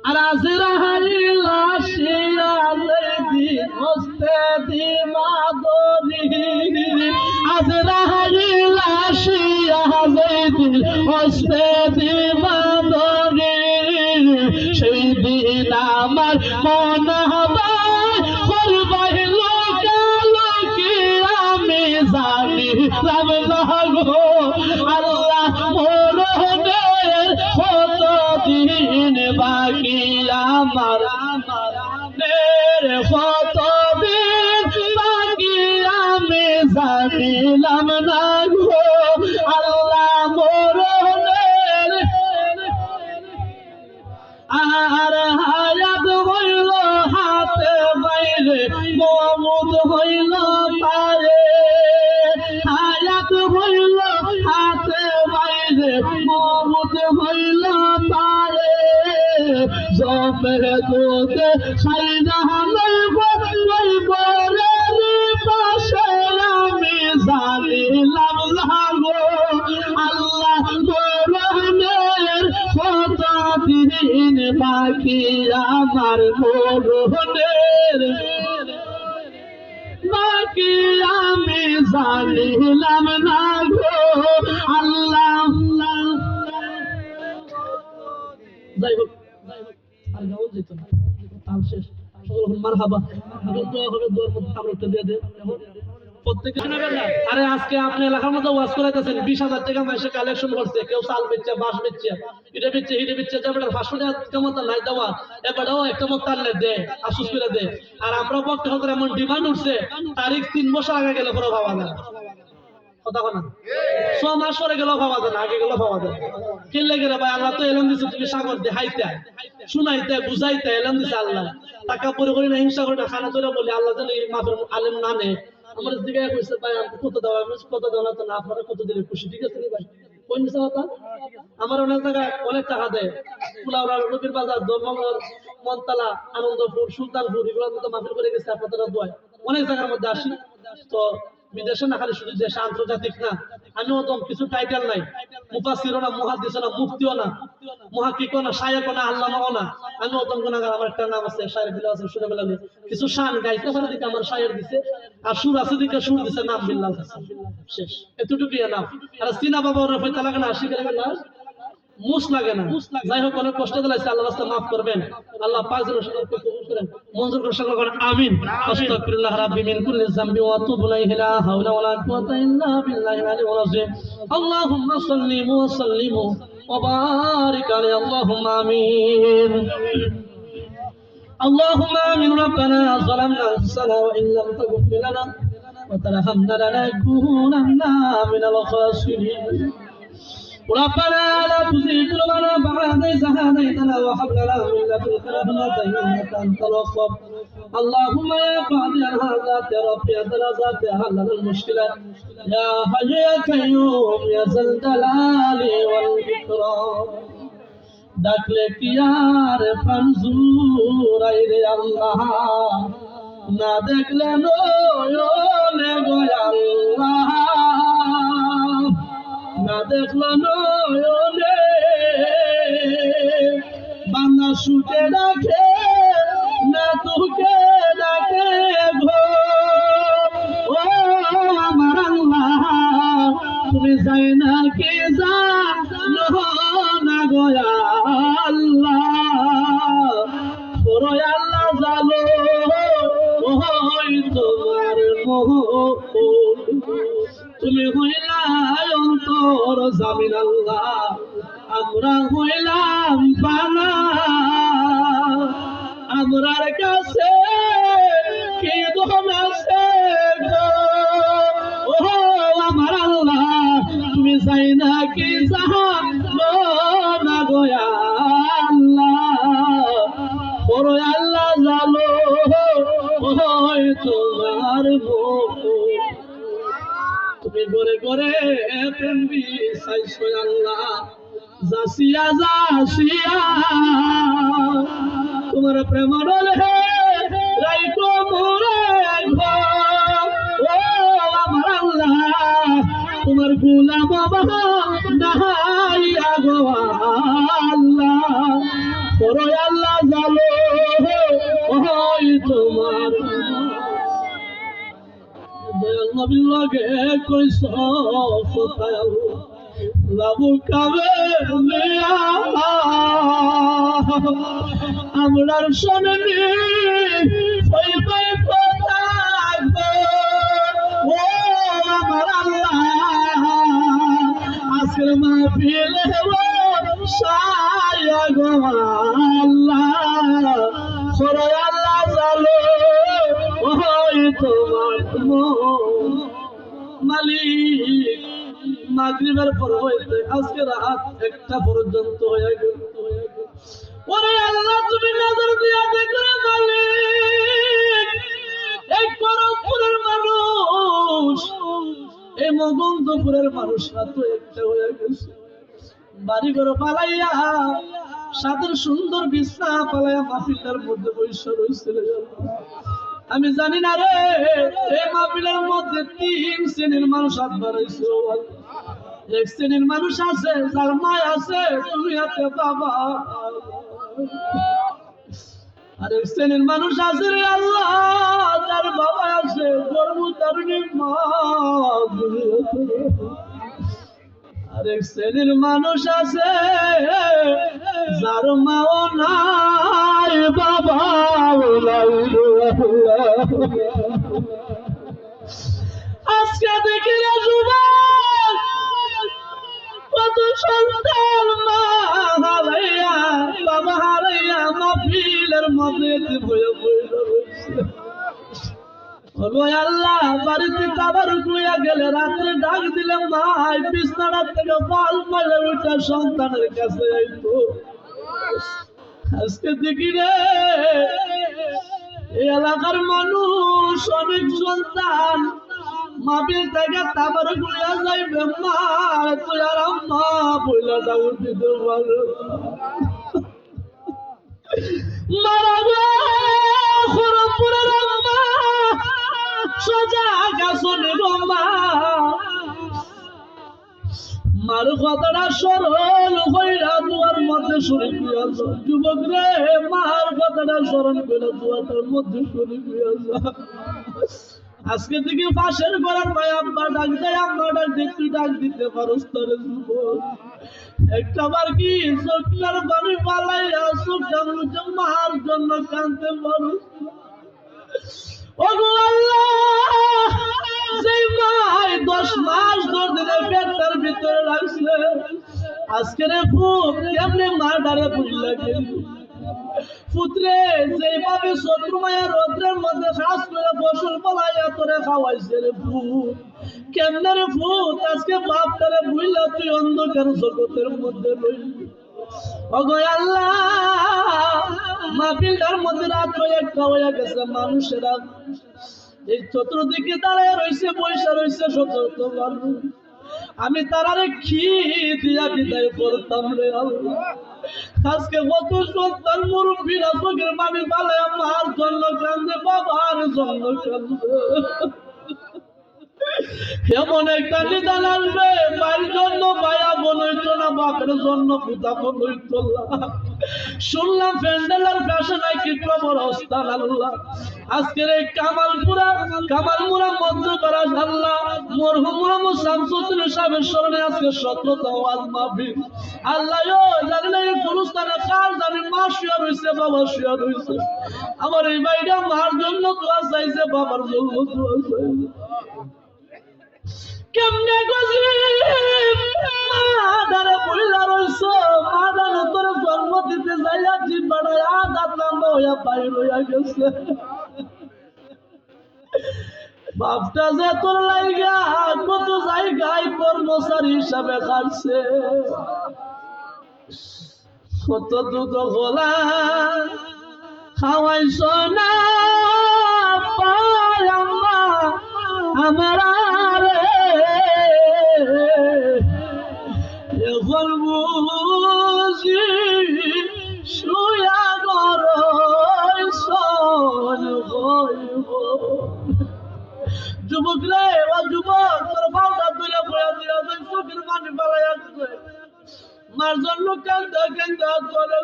আর আজরাইল আসিয়া যেদিন হস্তে দিমাদরি, আজরাইল আসিয়া যেদিন হস্তে দিমাদরি, সেই দিন আমার মনে হবে করবাই লোকালোকি, আমি জানি লাগো আল্লাহ মরণের কতদিন বাকি আমার, কতদিন বাকি আমি জানিলাম না গো আল্লাহ মরণের। আর হায়াত হইল হাতে বাইরে, মমুদ হইল পায়ে, হায়াত হইল হাতে বাইরে, মমুদ হইল পায়ে, জমের দুধে খাই না লইব পাশে, আমি জানিলাম লাগো আল্লাহ মরণের কতদিন বাকি আমার, মরণের বাকি আমি জানিলাম না গো আল্লাহ। যাই হোক আর গাও যেত না, তার শেষ মারহাবা প্রত্যেকে। আরে আজকে আপনি এলাকার মধ্যে ওয়াজ করাইতেছেন, 20,000 টাকা মাসে কালেকশন করছে, কেউ চাল বেচছে, বাঁশ বেচছে, এটা বেচছে, হিটে বেচছে, যাবে 500 টাকা কেমন নাই দেওয়া, এবারেও একটা মত টানলে দে আফসোস করে দে। আর আমরা বক্তা হতে এমন ডিমান্ড উঠছে, তারিখ 3 বছর আগে গেলে পরে ভাবা যায় কথা না, 6 মাস পরে গেলেও ভাবা যায় না, আগে গেলেও ভাবা যায়। কিনলে গেলে ভাই আল্লাহ তো এলাম দিচ্ছে, তুমি সাগর দে হাইতে শুনাইতে বুঝাইতে এলাম দিচ্ছে আল্লাহ, টাকা পরে করি না, হিংসা করি না, খানা তোরা বলি আল্লাহ জানি মাফের আলেম না নে। আমার জিজ্ঞাসা করছে ভাই কত দেওয়া, কত দেওয়া না, তো না আপনারা কত দিলে খুশি, ঠিক আছে ভাই কোন মিশা কথা। আমার অনেক জায়গায় অনেক টাকা দেয়, কুলাউড়া, নবীর বাজার, দমঙ্গর, মনতলা, আনন্দপুর, সুলতানপুর, এগুলো তো মাফিল করে গেছে আপনারা দোয়ায়, অনেক জায়গার মধ্যে আসি। তো বিদেশে না, খালি শুধু দেশে, আন্তর্জাতিক না, আমিও তো কিছু টাইটেল নাই, মুফাসসিরও না, মুহাদ্দিসও না, মুফতিও না, মুহাক্কিকও না, শায়েখও না, আল্লামাও না, আমিও তো গুনাহগার। আমার একটা নাম আছে, শায়ের বিল্লাহ আছে, সুরে বেলালি, কিছু শান গাইতে পারে দিকে আমার শায়ের দিছে, আর সুর আছে দিকে সুর দিছে, নাম বিল্লাহ শেষ, এতটুকুই নাম। আর সিনা বাবা ওরা হইতে লাগে না, শিখে লাগে না, মুস লাগে না। যাই হোক অনেক কষ্ট দিলাইছে, আল্লাহ রাস্তায় মাফ করবেন, আল্লাহ পাক যেন সকলকে কবুল করেন, মঞ্জুর করে সকল করেন, আমিন। আস্তাগফিরুল্লাহ রাব্বি মিন কুল্লি যামবি ওয়া আতুবু ইলাইহি, লা হাওলা ওয়ালা কুওয়াতা ইল্লা বিল্লাহিল আলিয়্যিল আযীম। আল্লাহুম্মা সাল্লি ওয়া সাল্লিম ওয়া বারিক আলাইহি, আল্লাহুম্মা আমিন। আল্লাহুম্মা আমিন। রাব্বানা যালামনা আনফুসানা ওয়া ইন লাম তাগফির লানা ওয়া তারহামনা লানাকুনান্না মিনাল খাসিরিন। ربنا لا تزغ قلوبنا بعد إذ هديتنا وهب لنا من لدنك رحمة إنك أنت الوهاب. اللهم يا قاضي الحاجات يا رب يا ذا العزات يا حل المشكلات يا حي يا قيوم يا ذا الجلال والإكرام. ডাকলে কি আর প্রাণ জুড়াই রে আল্লাহ, না দেখলে নয়নে গো আল্লাহ, না দেখলো নয়নে, বান্দা শুকে ডাকে না তোকে ডাকে গো, ও আমার আল্লাহ তুমি যাই না কি জানো না গো আল্লাহ, বড় আল্লাহ জানো ওই তোমার মোহ, তুমি হইলাই অন্তর জামিন আল্লাহ, আমরা হইলাম বানা, আমরার কাছে কি দোন আছে গো, ও আমার আল্লাহ তুমি যাই না কি জানো না গো আল্লাহ, বড় আল্লাহ জানো ওই তোমার মুখ, তুমি গরে গরে প্রেম চাইছো আল্লাহ, যাসিয়া যাসিয়া তোমার প্রেম হে রাইকো মোরে গো, ও আমার আল্লাহ তোমার গোলাম বাবা নাহাইয়া গো আল্লাহ, লগে কইছ কোথায় লাবু কাবে আমরার শোনেনি ওই পাই কোথায় ও আমার আল্লাহ আজকের মাহফিলে সায়া গো আল্লাহ সরে আল্লাহ জানো ওই তোমার মালিক মাগরিবের পর হইতে আজকে রাত 1টা পর্যন্ত হয়ে গেল ওরে আল্লাহ তুমি নজর দিয়া দেখো মালিক এই করমপুরের মানুষ এই মগন্ধপুরের মানুষ রাত 1টা হয়ে গেছে বাড়ি ঘর পালাইয়া সাদের সুন্দর বিছনা পালাইয়া মাহফিলের মধ্যে বসে রইছিল আমি জানি না রে এই মাহফিলের মধ্যে 3 শ্রেণীর মানুষ আবার হইছে এক শ্রেণীর মানুষ আছে যার মা আছে তুমি হাতে বাবা আর এক শ্রেণীর মানুষ আছে রে আল্লাহ যার বাবা আছে গর্ভধারিণী মা আর এক শ্রেণীর মানুষ আছে যার মাও নাই বাবাও নাই আজকে দেখি যুবক কত সন্তান মা হারাইয়া বাবা হারাইয়া মাহফিলের মধ্যে বয়ে বয়ে রয়েছে আল্লাহ বাড়িতে আবার গুয়া গেলে রাত্রে ডাক দিলে মাই বিছানা থেকে পাল পালে উঠা সন্তানের কাছে আইতো আজকে দেখি রে এই এলাকার মানুষ অনেক সন্তান মাহফিল থেকে তাবার গুয়া যাইবে মা তুই আর আম্মা বইলা ডাক দিতে পারো মারা গো খরমপুরের আম্মা সোজা গাছনে গো মা মার কথাটা সরল হইরা দুয়ার মধ্যে শুনে গিয়াছ যুবক রে মার কথাটা স্মরণ করে দুয়াটার মধ্যে শুনে গিয়াছ আজকে থেকে পাশের ঘরের মায় আম্মা ডাক দেয় আম্মা ডাক দিয়ে তুই ডাক দিতে পারস তোর যুবক একটা বার কি চোখের পানি পালাইয়া চোখটা মুছে মার জন্য কাঁদতে পারস ওগো আল্লাহ যেই মাই 10 মাস 10 দিনের পেটের ভিতরে রাখছে আজকে রে ফুট কেমনে মা ডারে বুঝলা গেল পুত্রে যেভাবে শত্রু মায়া রৌদ্রের মধ্যে শ্বাস করে ফসল ফলাইয়া তোরে খাওয়াইছে রে ফুট কেমনে রে ফুট আজকে বাপটারে বুঝলা তুই অন্ধকার জগতের মধ্যে রইলি ওগো আল্লাহ মাহফিলটার মধ্যে রাত 1টা হয়ে গেছে মানুষেরা এই চতুর্দিকে দাঁড়ায় রয়েছে বৈশা রয়েছে শত শত মানুষ আমি তারারে কি দিয়া বিদায় করতাম রে আল্লাহ আজকে কত সন্তান মুরব্বীরা চোখের পানি পালায় মার জন্য কান্দে বাবার জন্য কান্দে এমন একটা নিদান আসবে মায়ের জন্য ভাইয়া বোন হইতো না বাপের জন্য পিতা বোন হইতো না শুনলাম প্যান্ডেলের পাশে নাকি কবরস্থান আল্লাহ আজকের এই কামালপুরা মধ্যপাড়া আল্লাহ মরহুম মোহাম্মদ শামসুদ্দিন সাহেবের স্মরণে আজকে 17তম ওয়াজ মাহফিল আল্লাহ জানলে এই গুরুস্থানে কার জানি মা শুয়ে রয়েছে বাবা শুয়ে রয়েছে আমার এই ভাইটা মার জন্য দোয়া চাইছে বাবার জন্য দোয়া চাইছে কেমনে গজিব মাদারে বইলা রইছ মাদারে তোর জন্ম দিতে যাইয়া জিব্বাটা আদাত লম্বা হইয়া বাইর হইয়া গেছে বাপটা যে তোর লাইগা কত জায়গায় কর্মচারী হিসাবে কাটছে কত দুধ গোলা খাওয়াইছ না পায় আম্মা আমার এখন বুঝি শুয়া যুবক রে ও যুবক তোর পাউটা তুলে পড়ে দিয়া তুই চোখের পানি পালাই আসছে মার জন্য কান্দা কান্দা করে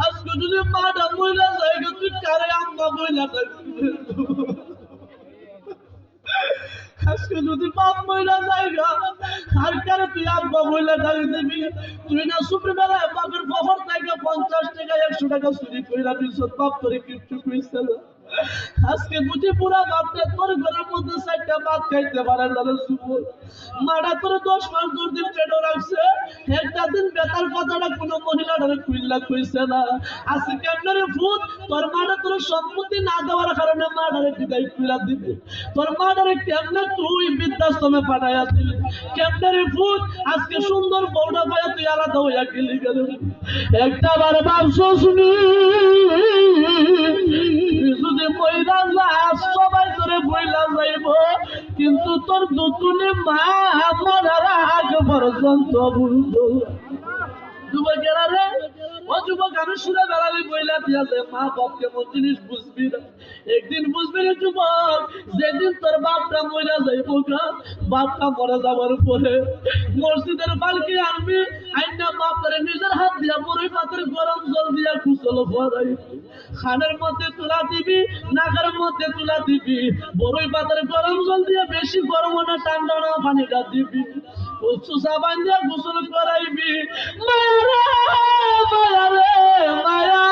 আজকে যদি মাটা মহিলা যায় তুই কারে আম্মা মহিলা আজকে যদি বাপ মহিলা জায়গা আর কারে তুই আব্বা মহিলা ডাকি দিবি, তুই না ছোটবেলায় বাপের বহর থেকে 50 টাকা 100 টাকা চুরি কইরা দিছ, বাপ তোরে কিচ্ছু কইছে না। আজকে বুঝি পুরা বাপটা তোর ঘরের মধ্যে 4টা ভাত খাইতে পারে না সুবল, মারা তোর 10 মাস 2 দিন পেটে রাখছে, একটা দিন বেতার কথাটা কোনো মহিলাটারে খুইল্লা কইছে না। আজকে কেমনে ভূত তোর মাটা তোর সম্পত্তি না দেওয়ার কারণে মাটারে বিদায় কইরা দিবি, তোর মাটারে কেমনে তুই বৃদ্ধাশ্রমে পাঠাইয়া দিলি, কেমনে ভূত আজকে সুন্দর বউটা পাইয়া তুই আলাদা হইয়া গেলি কেন? একটা বার ভাবছো শুনি যদি বইলা যাস সবাই তোরে বইলা যাইব, কিন্তু তোর দুতুনি মা মরার আগ পর্যন্ত বুঝবো। যুবকেরা রে, ও যুবক আমি শুনে বেড়ালি বইলা দিয়াছে মা বাপ কেমন জিনিস বুঝবি না, একদিন বুঝবি রে যুবক, যেদিন তোর বাপটা মরে যাইব গা, বাপটা মরে যাবার পরে মসজিদের বালকি আনবি, আইনা বাপরে নিজের হাত দিয়া বড়ই পাতের গরম জল দিয়া কুচল ভরাই খানের মধ্যে তুলা দিবি, নাকের মধ্যে তুলা দিবি, বড়ই পাতের গরম জল দিয়ে বেশি গরম না ঠান্ডা না পানিটা দিবি, উচ্চ সাবান দিয়ে গোসল করাইবি। মায়া মায়া রে মায়া,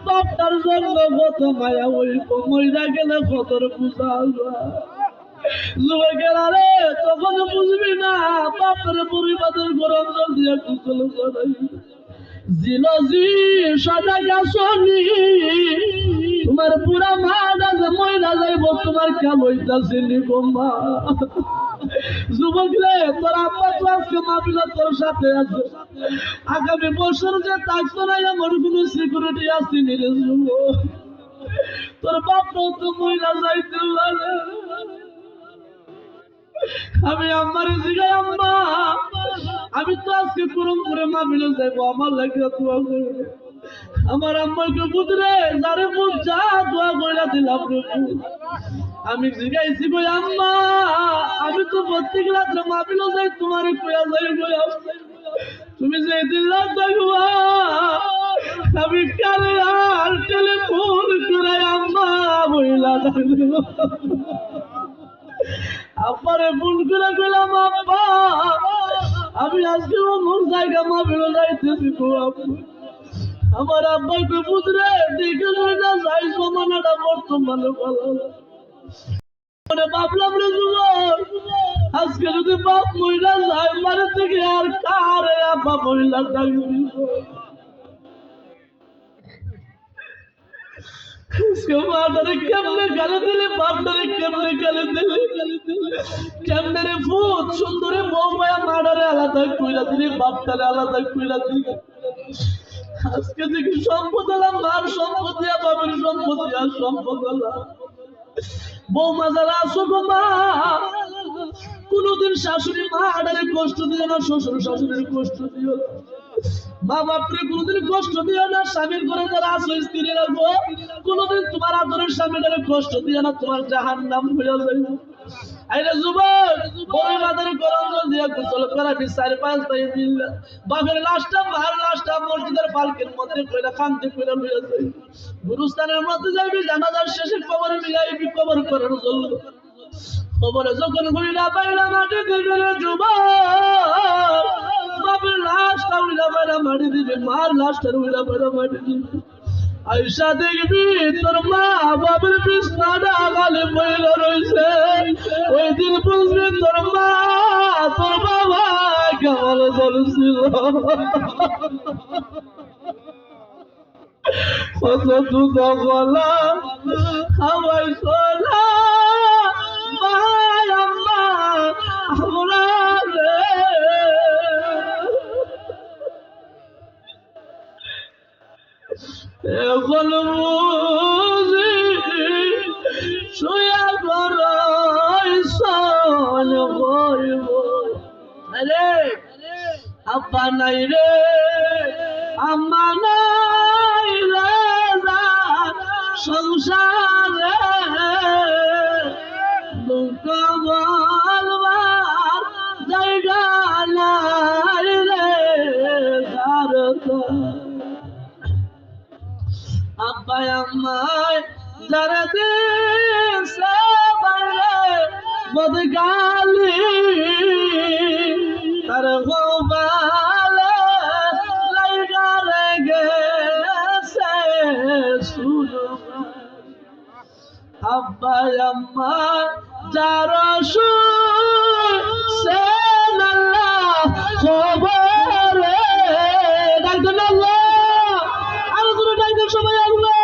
বাপটার জন্য কত মায়া, ওই মইরা গেলে কতর পূজা। যুবকেরা রে, তখন বুঝবি না বাপের পরিবারের গরম জল দিয়ে গোসল করাইবি। জিলজি সদা গাছনি তোমার পুরা মাটা যে মইরা যাইব, তোমার কেমইতাছে নিগমা। যুবক রে, তোর আব্বা তো আজকে মাহফিলে তোর সাথে আছে, আগামী বছর যে থাকতো না এমন কোন সিকিউরিটি আসেনি রে যুবক, তোর বাপ তো মইরা যাইতে লাগে। আমি আমার জিগাই আম্মা, আমি তো আজকে পুরম করে মাহফিলে যাইব, আমার লাগে দোয়া করবে। আমার আম্মাকে বুঝরে যারে বুঝ যা দোয়া কইরা দিলাম রে। আমি জিগাইছি কই আম্মা, আমি তো প্রত্যেক রাত্রে মাহফিলে যাই, তোমারে কইয়া যাই কইয়া, তুমি যে দিন রাত দেখবা আমি কালে আর টেলিফোন করে আম্মা বইলা দেব, আব্বারে ফোন করে কইলাম আব্বা আমি আজকে অমুক জায়গা মাহফিলে যাইতেছি গো আব্বা। আমার আব্বাকে বুঝরে দেখে না যাই সমানাটা বর্তমানে ভালো ভাবলাম রে যুবক, আজকে যদি বাপ মহিলা যায় মারে থেকে আর কারে আব্বা মহিলা ডাকবি, মাটারে কেমনে গালে দিলে, বাপটারে কেমনে গালে দিলে, কেমনে রে ভূত সুন্দরে বউ মায়া মাটারে আলাদা কইরা দিলি, বাপটারে আলাদা কইরা দিলি। আজকে দেখি সম্পদ এলাম, মার সম্পদ দিয়া বাবার সম্পদ দিয়া সম্পদ এলাম। বৌমা যারা আসো গো মা, কোনদিন শাশুড়ি মা আডারে কষ্ট দিও না, শ্বশুর শাশুড়ির কষ্ট দিও না, মা বাপরে কোনদিন কষ্ট দিও না। স্বামীর ঘরে যারা আসো স্ত্রী রাখবো, কোনদিন তোমার আদরের স্বামীটারে কষ্ট দিও না, তোমার জাহান্নাম হইয়া যাইব। আইরে যুবক, বড় মাদের গরম জল দিয়ে গোসল করাবি 4-5 দিন, বাপের লাশটা মার লাশটা মসজিদের পালকির মধ্যে কইরা খান্তি কইরা লইয়া যাই, গুরুস্থানের মধ্যে যাইবি, জানাজার শেষে কবরে মিলাইবি, কবর করার জন্য কবরে যখন হইলা বাইরা মাটি দিবি রে যুবক, বাপের লাশটা হইলা বাইরা মাটি দিবি, মার লাশটা হইলা বাইরা মাটি দিবি। আইসা দেখবি তোর মা বাবার বিছনাটা গালে পড়ে রইছে, ওই দিন বুঝবি তোর মা তোর বাবা কেমন চলছিল। কত দুধ গলা খাওয়াই সোনা ভাই আম্মা আমরা রে, এখন বুঝি শুয়া গড়াই সন হইব। আরে আব্বা নাই রে আম্মা নাই রে, সংসারে দুঃখ বলবার জায়গা নাই রে, আব্বা আম্মায় যারা দিয়েছে বদগালি তার গোবালে লাইগা রে গেছে শুনো আব্বা আম্মা যারা শুনছে আল্লাহ খবরে ডাকতেন আল্লাহ আর জোরে ডাকতেন সবাই আল্লাহ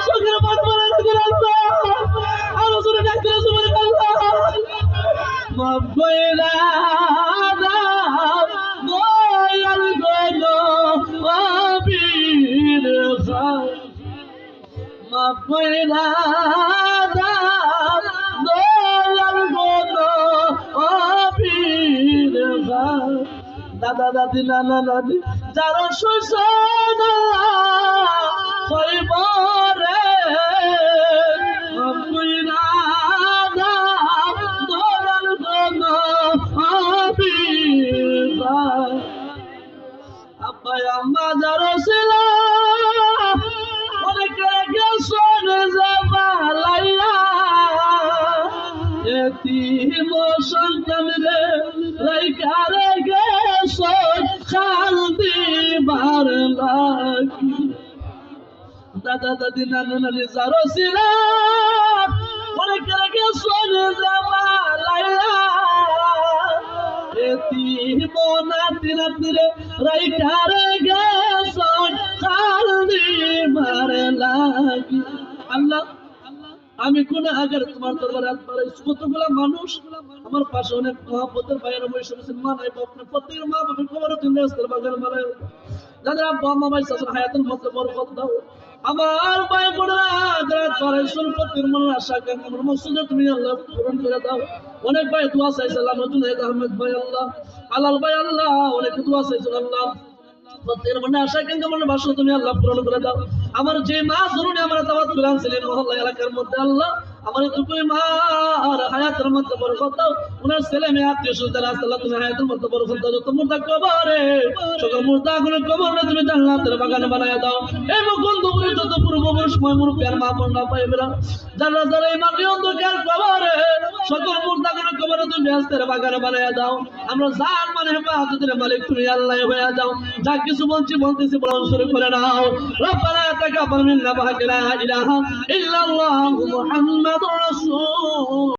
চোখের পানি পড়ে ডাকতেন আল্লাহ আর জোরে ডাকতেন সবাই আল্লাহ মাফ কইরা দাও দয়াল গো আবির খান মাফ কইরা দাও দয়াল গো আবির খান দাদা দাদি নানা নানি যারা সুসন কইব রে মাফ কইরা দাও দয়াল গো আবির খান আব্বা আম্মা যারা ছিল অনেকে গেছেন যাবালাইয়া এতিম সন্তান রে রাইখা রে গেছেন খালদি বার লাগি দাদা দাদি নানা নানি যারা ছিল অনেকে গেছেন যাবালাইয়া এতিম নাতি নাতি রে রাইখা রে গেছেন খালদি বার লাগি আল্লাহ আমি গুনাহগার তোমার দরবারে হাত বাড়াইছি কতগুলা মানুষ আমার পাশে অনেক মহব্বতের ভাইয়েরা বসে আছেন মা নাই বাপ নাই প্রত্যেকের মা বাবার খবর তুমি রাস্তার বাগান মারে যাদের আব্বা আম্মা ভাই শাশুড়ি হায়াতের মধ্যে বরকত দাও আমার ভাই বোনেরা যারা বাড়াইছেন প্রত্যেকের মনের আশা আকাঙ্ক্ষা আমার মকসুদ তুমি আল্লাহ পূরণ করে দাও অনেক ভাই দোয়া চাইছে আল্লাহ জুনাইদ আহমেদ ভাই আল্লাহ আলাল ভাই আল্লাহ অনেক দোয়া চাইছেন আল্লাহ প্রত্যেকের মনে আশা আকাঙ্ক্ষা মনের বাসনা তুমি আল্লাহ পূরণ করে দাও আমার যে মা জরুরি আমরা দাওয়াত করে আনছিলেন মহল্লা এলাকার মধ্যে আল্লাহ আমার দুপুরে মা আর হায়াতের মধ্যে বরকত দাও ওনার ছেলে মেয়ে আত্মীয় স্বজন আছে আল্লাহ তুমি হায়াতের মধ্যে বরকত দাও যত মুর্দা কবরে সকল মুর্দা গুলো কবরে তুমি জান্নাতের বাগান বানায়া দাও এই মুকুন্দ পুরী যত পূর্বপুরুষ ময় মুরুব্বিয়ার মা বোনরা পাইবেরা যারা যারা এই মাটি অন্ধকার কবরে সকল মুর্দা গুলো কবরে তুমি বেহেশতের বাগান বানায়া দাও আমরা জান মানে হেফাজতের মালিক তুমি আল্লাহ হয়ে যাও যা কিছু বলতেছি বলন শুরু করে নাও রব্বানা তাকাব্বাল মিন্না ওয়া লা ইলাহা ইল্লাল্লাহু মুহাম্মাদুর রাসূল